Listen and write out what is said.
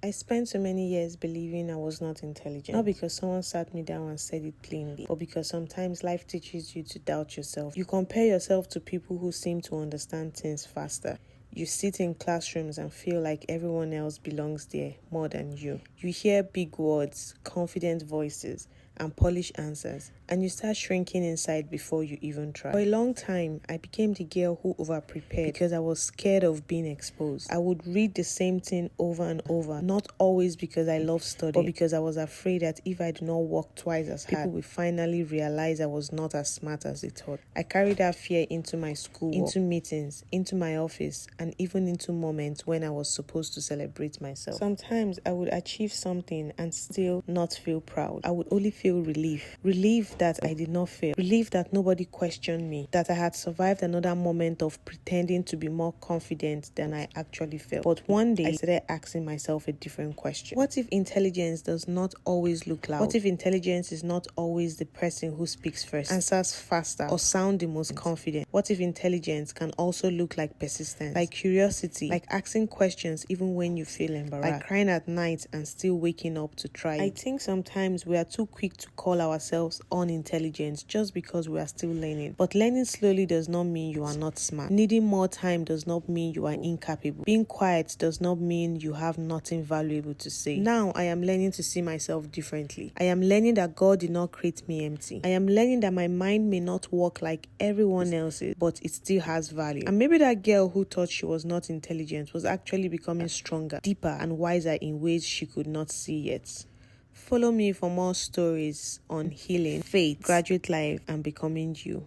I spent so many years believing I was not intelligent. Not because someone sat me down and said it plainly, but because sometimes life teaches you to doubt yourself. You compare yourself to people who seem to understand things faster. You sit in classrooms and feel like everyone else belongs there more than you. You hear big words, confident voices, and polished answers, and you start shrinking inside before you even try. For a long time, I became the girl who overprepared because I was scared of being exposed. I would read the same thing over and over, not always because I love studying, but because I was afraid that if I did not work twice as hard, people would finally realize I was not as smart as they thought. I carried that fear into my school, into meetings, into my office, and even into moments when I was supposed to celebrate myself. Sometimes I would achieve something and still not feel proud. I would only feel relief that I did not fail, relief that nobody questioned me, that I had survived another moment of pretending to be more confident than I actually felt. But one day I started asking myself a different question. What if intelligence does not always look loud? What if intelligence is not always the person who speaks first, answers faster, or sound the most confident? What if intelligence can also look like persistence, like curiosity, like asking questions even when you feel embarrassed, like crying at night and still waking up to try it? I think sometimes we are too quick to call ourselves unintelligent just because we are still learning. But learning slowly does not mean you are not smart. Needing more time does not mean you are incapable. Being quiet does not mean you have nothing valuable to say. Now I am learning to see myself differently. I am learning that God did not create me empty. I am learning that my mind may not work like everyone else's, but it still has value. And maybe that girl who thought she was not intelligent was actually becoming stronger, deeper, and wiser in ways she could not see yet. Follow me for more stories on healing, faith, graduate life, and becoming you.